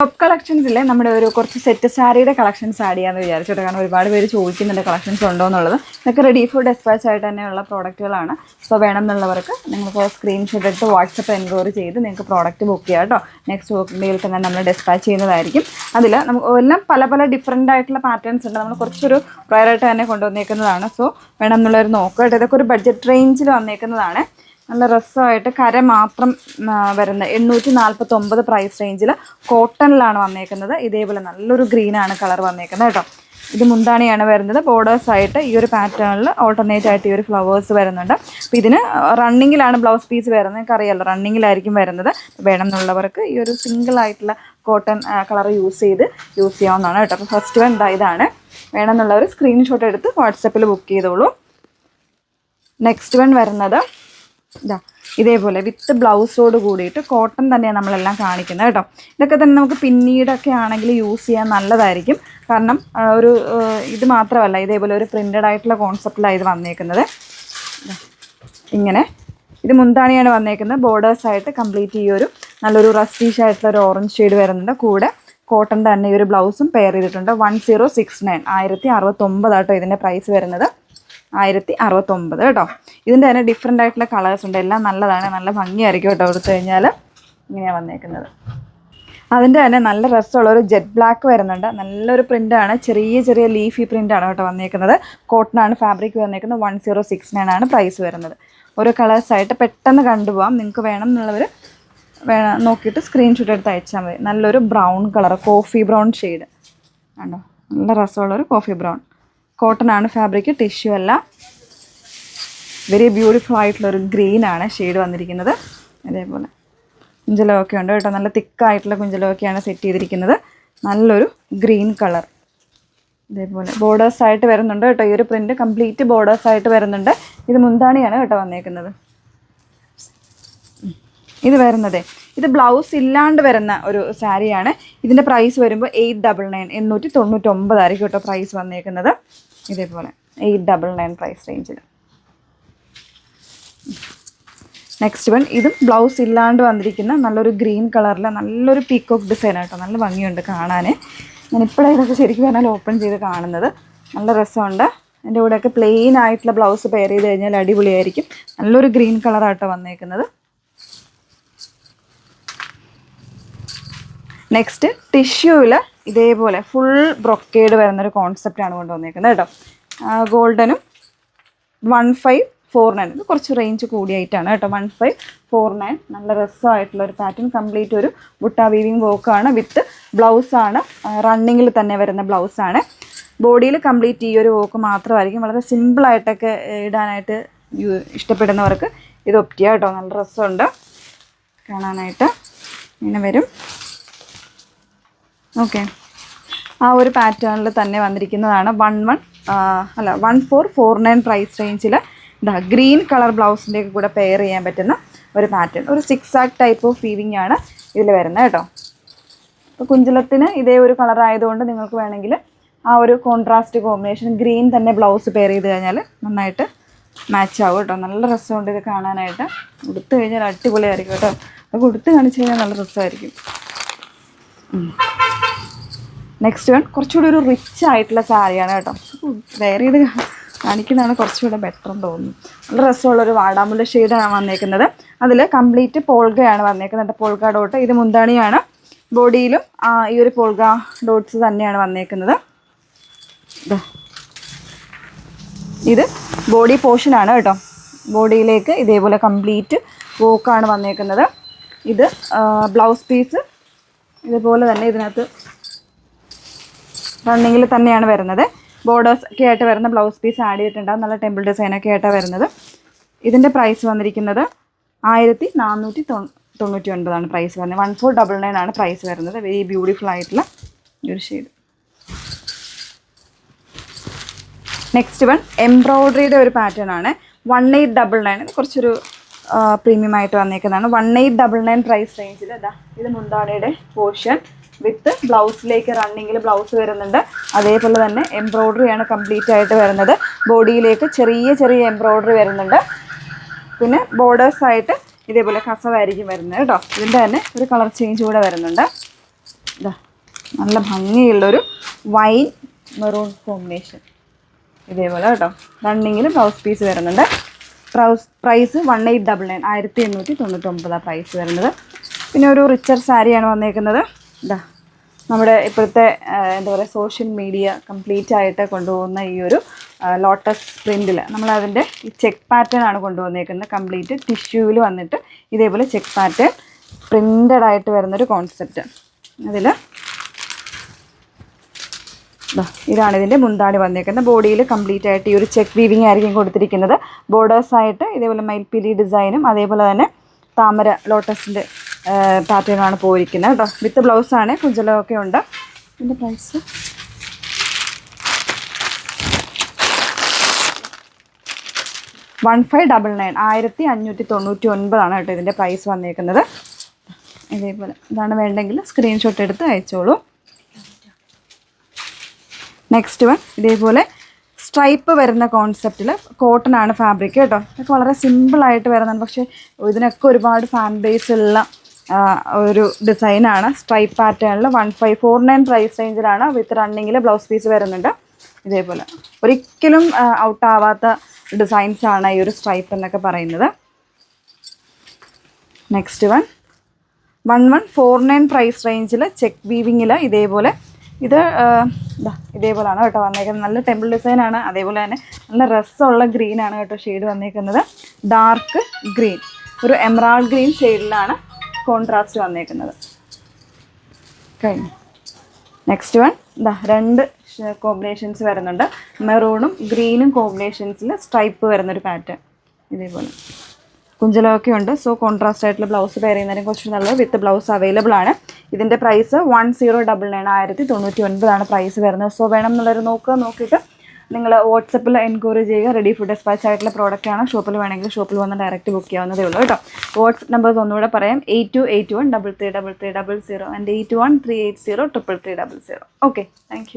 Top കളക്ഷൻസിലെ നമ്മുടെ ഒരു കുറച്ച് സെറ്റ് സാരിയുടെ കളക്ഷൻസ് ആഡ് ചെയ്യാമെന്ന് വിചാരിച്ചോട്ടെ. കാരണം ഒരുപാട് പേര് ചോദിക്കുന്നുണ്ട് കളക്ഷൻസ് ഉണ്ടോ എന്നുള്ളത്. ഇതൊക്കെ റെഡി ഫോർ ഡെസ്പാച്ച് ആയിട്ട് തന്നെയുള്ള പ്രോഡക്റ്റുകളാണ്. സോ വേണം എന്നുള്ളവർക്ക് നിങ്ങൾക്ക് സ്ക്രീൻഷോട്ട് എടുത്ത് വാട്സപ്പ് എൻക്വയറി ചെയ്ത് നിങ്ങൾക്ക് പ്രോഡക്റ്റ് ബുക്ക് ചെയ്യാം കേട്ടോ. നെക്സ്റ്റ് വർക്കിംഗ് ഡേയിൽ തന്നെ നമ്മൾ ഡെസ്പാച്ച് ചെയ്യുന്നതായിരിക്കും. അതിൽ നമുക്ക് എല്ലാം പല പല ഡിഫറെൻ്റ് ആയിട്ടുള്ള പാറ്റേൺസ് ഉണ്ട്. നമ്മൾ കുറച്ചൊരു പ്രയറായിട്ട് തന്നെ കൊണ്ടുവന്നേക്കുന്നതാണ്. സോ വേണം എന്നുള്ളവർ നോക്കുക കേട്ടോ. ഇതൊക്കെ ഒരു ബഡ്ജറ്റ് റേഞ്ചിൽ വന്നേക്കുന്നതാണ്. നല്ല രസമായിട്ട് കര മാത്രം വരുന്ന 849 പ്രൈസ് റേഞ്ചിൽ കോട്ടണിലാണ് വന്നേക്കുന്നത്. ഇതേപോലെ നല്ലൊരു ഗ്രീനാണ് കളർ വന്നേക്കുന്നത് കേട്ടോ. ഇത് മുന്താണിയാണ് വരുന്നത്. ബോർഡേഴ്സായിട്ട് ഈ ഒരു പാറ്റേണിൽ ഓൾട്ടർനേറ്റ് ആയിട്ട് ഈ ഒരു ഫ്ലവേഴ്സ് വരുന്നുണ്ട്. അപ്പോൾ ഇതിന് റണ്ണിങ്ങിലാണ് ബ്ലൗസ് പീസ് വരുന്നത്. നിങ്ങൾക്ക് അറിയാമല്ലോ, റണ്ണിങ്ങിലായിരിക്കും വരുന്നത്. വേണം എന്നുള്ളവർക്ക് ഈ ഒരു സിംഗിൾ ആയിട്ടുള്ള കോട്ടൺ കളർ യൂസ് ചെയ്യാവുന്നതാണ് കേട്ടോ. അപ്പോൾ ഫസ്റ്റ് വൺ ഇതാണ്. വേണം എന്നുള്ളവർ സ്ക്രീൻഷോട്ട് എടുത്ത് വാട്സപ്പിൽ ബുക്ക് ചെയ്തോളൂ. നെക്സ്റ്റ് വൺ വരുന്നത് ഇതേപോലെ വിത്ത് ബ്ലൗസോട് കൂടിയിട്ട് കോട്ടൺ തന്നെയാണ് നമ്മളെല്ലാം കാണിക്കുന്നത് കേട്ടോ. ഇതൊക്കെ തന്നെ നമുക്ക് പിന്നീടൊക്കെ ആണെങ്കിൽ യൂസ് ചെയ്യാൻ നല്ലതായിരിക്കും. കാരണം ഒരു ഇത് മാത്രമല്ല, ഇതേപോലെ ഒരു പ്രിൻ്റഡ് ആയിട്ടുള്ള കോൺസെപ്റ്റിലാണ് ഇത് വന്നേക്കുന്നത്. ഇങ്ങനെ ഇത് മുന്താണിയാണ് വന്നേക്കുന്നത്. ബോർഡേഴ്സായിട്ട് കംപ്ലീറ്റ് ഈ ഒരു നല്ലൊരു റസ്റ്റീഷ് ആയിട്ടുള്ള ഒരു ഓറഞ്ച് ഷെയ്ഡ് വരുന്നുണ്ട്. കൂടെ കോട്ടൺ തന്നെ ഈ ഒരു ബ്ലൗസും പെയർ ചെയ്തിട്ടുണ്ട്. 1069 1069 കേട്ടോ ഇതിൻ്റെ പ്രൈസ് വരുന്നത്. 1069 കേട്ടോ. ഇതിൻ്റെ തന്നെ ഡിഫറെൻ്റ് ആയിട്ടുള്ള കളേഴ്സ് ഉണ്ട്. എല്ലാം നല്ലതാണ്, നല്ല ഭംഗിയായിരിക്കും കേട്ടോ. എടുത്തു കഴിഞ്ഞാൽ ഇങ്ങനെയാണ് വന്നേക്കുന്നത്. അതിൻ്റെ തന്നെ നല്ല രസമുള്ളൊരു ജെറ്റ് ബ്ലാക്ക് വരുന്നുണ്ട്. നല്ലൊരു പ്രിൻ്റാണ്, ചെറിയ ചെറിയ ലീഫി പ്രിൻ്റാണ് കേട്ടോ വന്നേക്കുന്നത്. കോട്ടണാണ് ഫാബ്രിക് വന്നേക്കുന്നത്. 1069 ആണ് പ്രൈസ് വരുന്നത്. ഓരോ കളേഴ്സായിട്ട് പെട്ടെന്ന് കണ്ടുപോകാം. നിങ്ങൾക്ക് വേണം എന്നുള്ളവർ നോക്കിയിട്ട് സ്ക്രീൻഷോട്ട് എടുത്ത് അയച്ചാൽ മതി. നല്ലൊരു brown colour, coffee brown shade കണ്ടോ. നല്ല രസമുള്ളൊരു കോഫി ബ്രൗൺ. കോട്ടൺ ആണ് ഫാബ്രിക്, ടിഷ്യൂ അല്ല. വെരി ബ്യൂട്ടിഫുൾ ആയിട്ടുള്ളൊരു ഗ്രീനാണ് ഷെയ്ഡ് വന്നിരിക്കുന്നത്. അതേപോലെ കുഞ്ചലമൊക്കെ ഉണ്ട് കേട്ടോ. നല്ല തിക്കായിട്ടുള്ള കുഞ്ചലമൊക്കെയാണ് സെറ്റ് ചെയ്തിരിക്കുന്നത്. നല്ലൊരു ഗ്രീൻ കളർ. ഇതേപോലെ ബോർഡേഴ്സായിട്ട് വരുന്നുണ്ട് കേട്ടോ. ഈ ഒരു പ്രിൻറ്റ് കംപ്ലീറ്റ് ബോർഡേഴ്സായിട്ട് വരുന്നുണ്ട്. ഇത് മുന്താണിയാണ് കേട്ടോ വന്നേക്കുന്നത്. ഇത് വരുന്നത് ഇത് ബ്ലൗസ് ഇല്ലാണ്ട് വരുന്ന ഒരു സാരിയാണ്. ഇതിൻ്റെ പ്രൈസ് വരുമ്പോൾ 899 899 ആയിരിക്കും കേട്ടോ പ്രൈസ് വന്നേക്കുന്നത്. ഇതേപോലെ 899 പ്രൈസ് റേഞ്ചിൽ. നെക്സ്റ്റ് വൺ ഇതും ബ്ലൗസ് ഇല്ലാണ്ട് വന്നിരിക്കുന്ന നല്ലൊരു ഗ്രീൻ കളറിൽ നല്ലൊരു പീക്കോക്ക് ഡിസൈൻ ആട്ടോ. നല്ല ഭംഗിയുണ്ട് കാണാൻ. ഞാനിപ്പോഴാണ് ഇതൊക്കെ ശരിക്കും പറഞ്ഞാൽ ഓപ്പൺ ചെയ്ത് കാണുന്നത്. നല്ല രസമുണ്ട്. എൻ്റെ കൂടെയൊക്കെ പ്ലെയിൻ ആയിട്ടുള്ള ബ്ലൗസ് പെയർ ചെയ്ത് കഴിഞ്ഞാൽ അടിപൊളിയായിരിക്കും. നല്ലൊരു ഗ്രീൻ കളറാട്ടോ വന്നേക്കുന്നത്. നെക്സ്റ്റ് ടിഷ്യൂവിൽ ഇതേപോലെ ഫുൾ ബ്രൊക്കേഡ് വരുന്നൊരു കോൺസെപ്റ്റാണ് കൊണ്ടുവന്നേക്കുന്നത് കേട്ടോ. ഗോൾഡനും 1549. ഇത് കുറച്ച് റേഞ്ച് കൂടിയായിട്ടാണ് കേട്ടോ. 1549. നല്ല രസമായിട്ടുള്ളൊരു പാറ്റേൺ. കംപ്ലീറ്റ് ഒരു ബുട്ട വീവിങ് വർക്കാണ്. വിത്ത് ബ്ലൗസാണ്. റണ്ണിങ്ങിൽ തന്നെ വരുന്ന ബ്ലൗസാണ്. ബോഡിയിൽ കംപ്ലീറ്റ് ഈ ഒരു വർക്ക് മാത്രമായിരിക്കും. വളരെ സിമ്പിളായിട്ടൊക്കെ ഇടാനായിട്ട് ഇഷ്ടപ്പെടുന്നവർക്ക് ഇത് ഒപ്റ്റ് ചെയ്യാം കേട്ടോ. നല്ല രസമുണ്ട് കാണാനായിട്ട്. ഇങ്ങനെ വരും. ഓക്കെ, ആ ഒരു പാറ്റേണിൽ തന്നെ വന്നിരിക്കുന്നതാണ്. 1449 പ്രൈസ് റേഞ്ചിൽ ഗ്രീൻ കളർ ബ്ലൗസിൻ്റെ കൂടെ പെയർ ചെയ്യാൻ പറ്റുന്ന ഒരു പാറ്റേൺ. ഒരു 6 ടൈപ്പ് ഓഫ് വീവിങ് ആണ് ഇതിൽ വരുന്നത് കേട്ടോ. അപ്പോൾ കുഞ്ചലത്തിന് ഇതേ ഒരു കളർ ആയതുകൊണ്ട് നിങ്ങൾക്ക് വേണമെങ്കിൽ ആ ഒരു കോൺട്രാസ്റ്റ് കോമ്പിനേഷൻ ഗ്രീൻ തന്നെ ബ്ലൗസ് പെയർ ചെയ്ത് കഴിഞ്ഞാൽ നന്നായിട്ട് മാച്ച് ആവും കേട്ടോ. നല്ല രസമുണ്ട് ഇത് കാണാനായിട്ട്. ഉടുത്ത് കഴിഞ്ഞാൽ അടിപൊളിയായിരിക്കും കേട്ടോ. അത് ഉടുത്ത് കാണിച്ച് കഴിഞ്ഞാൽ നല്ല രസമായിരിക്കും. നെക്സ്റ്റ് വൺ കുറച്ചുകൂടി ഒരു റിച്ച് ആയിട്ടുള്ള സാരിയാണ് കേട്ടോ. വെയർ ചെയ്ത് കാണിക്കുന്നതാണ് കുറച്ചുകൂടെ ബെറ്റർ എന്ന് തോന്നുന്നു. നല്ല രസമുള്ളൊരു വാടാമുല്ല ഷെയ്ഡാണ് വന്നേക്കുന്നത്. അതിൽ കംപ്ലീറ്റ് പോൾഗയാണ് വന്നേക്കുന്നത്. പോൾഗ ഡോട്ട്. ഇത് മുന്താണിയാണ്. ബോഡിയിലും ഈ ഒരു പോൾഗ ഡോട്ട്സ് തന്നെയാണ് വന്നേക്കുന്നത്. ഇത് ബോഡി പോർഷനാണ് കേട്ടോ. ബോഡിയിലേക്ക് ഇതേപോലെ കംപ്ലീറ്റ് വർക്കാണ് വന്നേക്കുന്നത്. ഇത് ബ്ലൗസ് പീസ് ഇതുപോലെ തന്നെ ഇതിനകത്ത് റണ്ണിങ്ങിൽ തന്നെയാണ് വരുന്നത്. ബോർഡേഴ്സ് ഒക്കെ ആയിട്ട് വരുന്ന ബ്ലൗസ് പീസ് ആഡ് ചെയ്തിട്ടുണ്ടാകും. നല്ല ടെമ്പിൾ ഡിസൈനൊക്കെ ആയിട്ടാണ് വരുന്നത്. ഇതിൻ്റെ പ്രൈസ് വന്നിരിക്കുന്നത് 1499 പ്രൈസ് വരുന്നത്. 1499 ആണ് പ്രൈസ് വരുന്നത്. വെരി ബ്യൂട്ടിഫുൾ ആയിട്ടുള്ള ഒരു ഷെയ്ഡ്. നെക്സ്റ്റ് വൺ എംബ്രോയ്ഡറിയുടെ ഒരു പാറ്റേൺ ആണ്. 1899. ഇത് കുറച്ചൊരു പ്രീമിയം ആയിട്ട് വന്നേക്കുന്നതാണ്. 1899 പ്രൈസ് റേഞ്ചിൽ. ഇത് മുന്താണിയുടെ പോർഷൻ വിത്ത് ബ്ലൗസിലേക്ക് റണ്ണിങ്ങിൽ ബ്ലൗസ് വരുന്നുണ്ട്. അതേപോലെ തന്നെ എംബ്രോയ്ഡറിയാണ് കംപ്ലീറ്റ് ആയിട്ട് വരുന്നത്. ബോഡിയിലേക്ക് ചെറിയ ചെറിയ എംബ്രോയ്ഡറി വരുന്നുണ്ട്. പിന്നെ ബോർഡേഴ്സായിട്ട് ഇതേപോലെ കസവായിരിക്കും വരുന്നത് കേട്ടോ. ഇതിൻ്റെ തന്നെ ഒരു കളർ ചേഞ്ച് കൂടെ വരുന്നുണ്ട്. ഇതാ നല്ല ഭംഗിയുള്ളൊരു വൈൻ മെറൂൺ കോമ്പിനേഷൻ ഇതേപോലെ കേട്ടോ. റണ്ണിങ്ങിൽ ബ്ലൗസ് പീസ് വരുന്നുണ്ട്. പ്രൈസ് 1899, 1899 പ്രൈസ് വരുന്നത്. പിന്നെ ഒരു റിച്ചർ സാരിയാണ് വന്നേക്കുന്നത്. ഇതാ നമ്മുടെ ഇപ്പോഴത്തെ എന്താ പറയുക സോഷ്യൽ മീഡിയ കംപ്ലീറ്റ് ആയിട്ട് കൊണ്ടുപോകുന്ന ഈ ഒരു ലോട്ടസ് പ്രിൻറ്റിൽ നമ്മളതിൻ്റെ ഈ ചെക്ക് പാറ്റേൺ ആണ് കൊണ്ടുവന്നേക്കുന്നത്. കംപ്ലീറ്റ് ടിഷ്യൂവിൽ വന്നിട്ട് ഇതേപോലെ ചെക്ക് പാറ്റേൺ പ്രിൻ്റഡ് ആയിട്ട് വരുന്നൊരു കോൺസെപ്റ്റ്. അതിൽ ഇതാണ് ഇതിൻ്റെ മുന്താണി വന്നേക്കുന്നത്. ബോഡിയിൽ കംപ്ലീറ്റ് ആയിട്ട് ഈ ഒരു ചെക്ക് വീവിങ് ആയിരിക്കും കൊടുത്തിരിക്കുന്നത്. ബോർഡേഴ്സായിട്ട് ഇതേപോലെ മയിൽപ്പീലി ഡിസൈനും അതേപോലെ തന്നെ താമര ലോട്ടസിൻ്റെ പാറ്റേണാണ് പോയിരിക്കുന്നത് കേട്ടോ. വിത്ത് ബ്ലൗസാണ്, കുഞ്ചലമൊക്കെ ഉണ്ട്. ഇതിൻ്റെ പ്രൈസ് 1599, 1599 കേട്ടോ ഇതിൻ്റെ പ്രൈസ് വന്നേക്കുന്നത്. ഇതേപോലെ ഇതാണ് വേണ്ടെങ്കിൽ സ്ക്രീൻഷോട്ട് എടുത്ത് അയച്ചോളൂ. നെക്സ്റ്റ് വൺ ഇതേപോലെ സ്ട്രൈപ്പ് വരുന്ന കോൺസെപ്റ്റിൽ കോട്ടൺ ആണ് ഫാബ്രിക് കേട്ടോ. ഇതൊക്കെ വളരെ സിമ്പിളായിട്ട് വരുന്നതാണ്, പക്ഷേ ഇതിനൊക്കെ ഒരുപാട് ഫാൻ ബേസ് ഉള്ള ഒരു ഡിസൈനാണ്. സ്ട്രൈപ്പ് പാറ്റേണിൽ 1549 പ്രൈസ് റേഞ്ചിലാണ്. വിത്ത് റണ്ണിങ്ങിൽ ബ്ലൗസ് പീസ് വരുന്നുണ്ട്. ഇതേപോലെ ഒരിക്കലും ഔട്ടാവാത്ത ഡിസൈൻസാണ് ഈ ഒരു സ്ട്രൈപ്പ് എന്നൊക്കെ പറയുന്നത്. നെക്സ്റ്റ് വൺ 1149 പ്രൈസ് റേഞ്ചിൽ ചെക്ക് വീവിങ്ങിൽ ഇതേപോലെ ഇതേപോലെയാണ് കേട്ടോ വന്നേക്കുന്നത്. നല്ല ടെമ്പിൾ ഡിസൈനാണ്. അതേപോലെ തന്നെ നല്ല രസമുള്ള ഗ്രീനാണ് കേട്ടോ ഷെയ്ഡ് വന്നേക്കുന്നത്. ഡാർക്ക് ഗ്രീൻ, ഒരു എമറാൾഡ് ഗ്രീൻ ഷെയ്ഡിലാണ് കോൺട്രാസ്റ്റ് വന്നേക്കുന്നത്. കഴിഞ്ഞു. നെക്സ്റ്റ് വൺ രണ്ട് കോമ്പിനേഷൻസ് വരുന്നുണ്ട്. മെറൂണും ഗ്രീനും കോമ്പിനേഷൻസിൽ സ്ട്രൈപ്പ് വരുന്നൊരു പാറ്റേൺ ഇതേപോലെ. കുഞ്ചലമൊക്കെ ഉണ്ട്. സോ കോൺട്രാസ്റ്റ് ആയിട്ടുള്ള ബ്ലൗസ് പെയർ ചെയ്യുന്നതിനും കുറച്ച് നല്ലത്. വിത്ത് ബ്ലൗസ് അവൈലബിൾ ആണ്. ഇതിൻ്റെ പ്രൈസ് 1099, 1099 പ്രൈസ് വരുന്നത്. സോ വേണം എന്നുള്ളൊരു നോക്കിയിട്ട് നിങ്ങൾ വാട്സപ്പിൽ എൻക്വയറി ചെയ്യുക. റെഡി ഫുഡ് ഡെസ്പാച്ച് ആയിട്ടുള്ള പ്രോഡക്റ്റാണ്. ഷോപ്പിൽ വേണമെങ്കിൽ ഷോപ്പിൽ വന്ന് ഡയറക്റ്റ് ബുക്ക് ചെയ്യാവുന്നതേ ഉള്ളൂ കേട്ടോ. വാട്സപ്പ് നമ്പേഴ്സ് ഒന്നുകൂടെ പറയാം: 8281 333300 ആൻഡ് 8138033300. Okay, thank you.